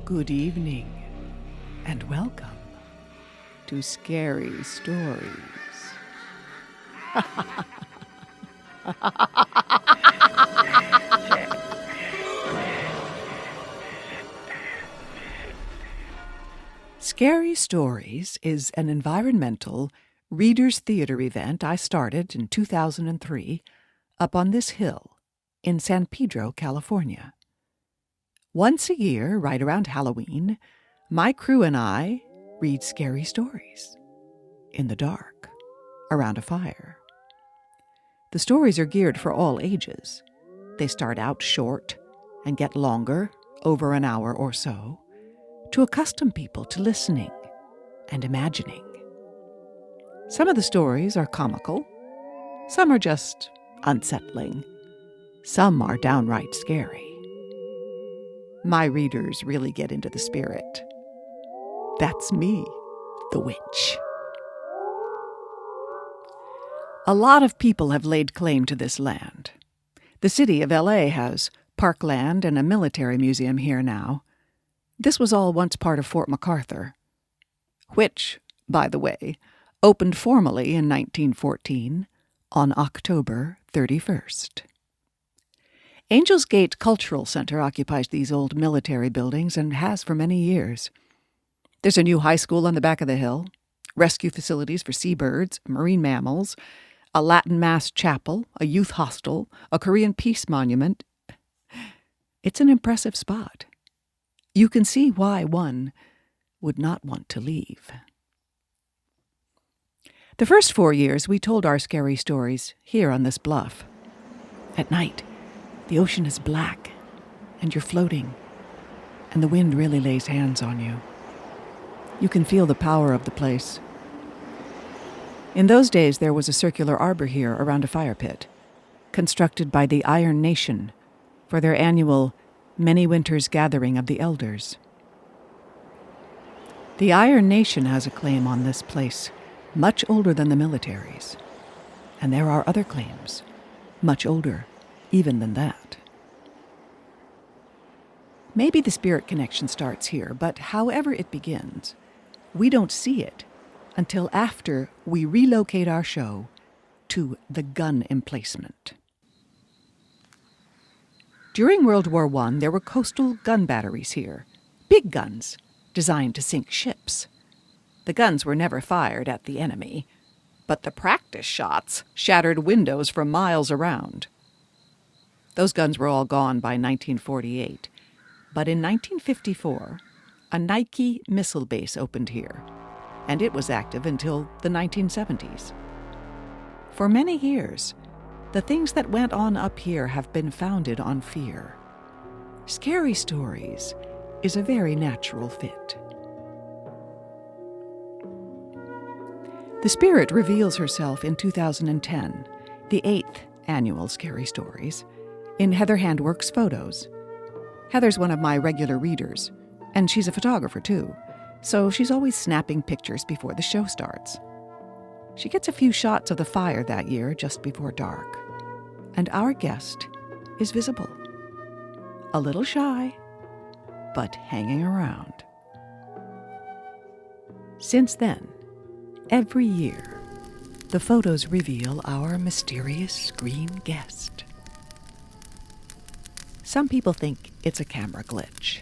Good evening, and welcome to Scary Stories. Scary Stories is an environmental Readers Theater event I started in 2003 up on this hill in San Pedro, California. Once a year, right around Halloween, my crew and I read scary stories in the dark, around a fire. The stories are geared for all ages. They start out short and get longer, over an hour or so, to accustom people to listening and imagining. Some of the stories are comical, some are just unsettling, some are downright scary. My readers really get into the spirit. That's me, the witch. A lot of people have laid claim to this land. The city of LA has parkland and a military museum here now. This was all once part of Fort MacArthur, which, by the way, opened formally in 1914 on October 31st. Angels Gate Cultural Center occupies these old military buildings and has for many years. There's a new high school on the back of the hill, rescue facilities for seabirds, marine mammals, a Latin Mass chapel, a youth hostel, a Korean peace monument. It's an impressive spot. You can see why one would not want to leave. The first 4 years, we told our scary stories here on this bluff. At night, the ocean is black, and you're floating, and the wind really lays hands on you. You can feel the power of the place. In those days, there was a circular arbor here around a fire pit, constructed by the Iron Nation for their annual Many Winters Gathering of the Elders. The Iron Nation has a claim on this place, much older than the military's. And there are other claims, much older even than that. Maybe the spirit connection starts here, but however it begins, we don't see it until after we relocate our show to the gun emplacement. During World War I, there were coastal gun batteries here, big guns designed to sink ships. The guns were never fired at the enemy, but the practice shots shattered windows for miles around. Those guns were all gone by 1948, but in 1954, a Nike missile base opened here, and it was active until the 1970s. For many years, the things that went on up here have been founded on fear. Scary Stories is a very natural fit. The spirit reveals herself in 2010, the 8th annual Scary Stories, in Heather Handwork's photos. Heather's one of my regular readers, and she's a photographer too, so she's always snapping pictures before the show starts. She gets a few shots of the fire that year just before dark, and our guest is visible. A little shy, but hanging around. Since then, every year, the photos reveal our mysterious green guest. Some people think it's a camera glitch.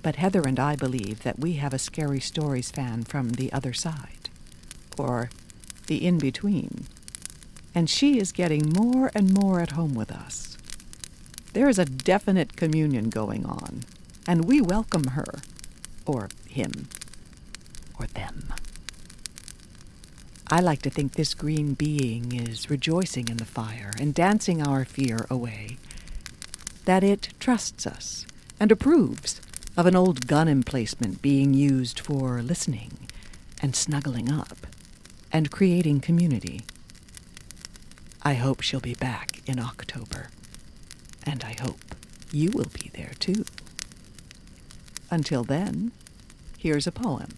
But Heather and I believe that we have a Scary Stories fan from the other side, or the in-between, and she is getting more and more at home with us. There is a definite communion going on, and we welcome her, or him, or them. I like to think this green being is rejoicing in the fire and dancing our fear away, that it trusts us and approves of an old gun emplacement being used for listening and snuggling up and creating community. I hope she'll be back in October, and I hope you will be there too. Until then, here's a poem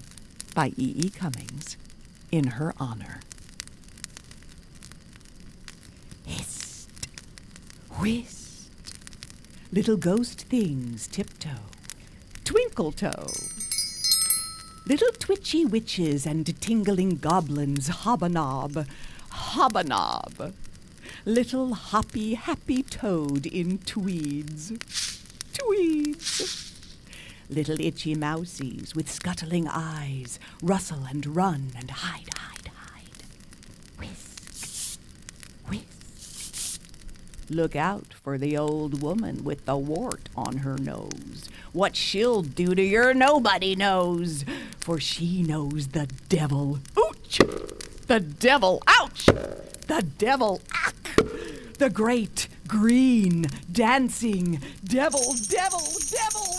by E.E. Cummings in her honor. Hist, whist, Little ghost things tiptoe, twinkle-toe. Little twitchy witches and tingling goblins hob-a-nob, hob-a-nob. Little hoppy, happy toad in tweeds, tweeds. Little itchy mousies with scuttling eyes rustle and run and hide, hide, hide. Whisk, whisk. Look out for the old woman with the wart on her nose. What she'll do to your nobody knows, for she knows the devil. Ouch! The devil, ouch! The devil, ack! The great, green, dancing devil, devil, devil!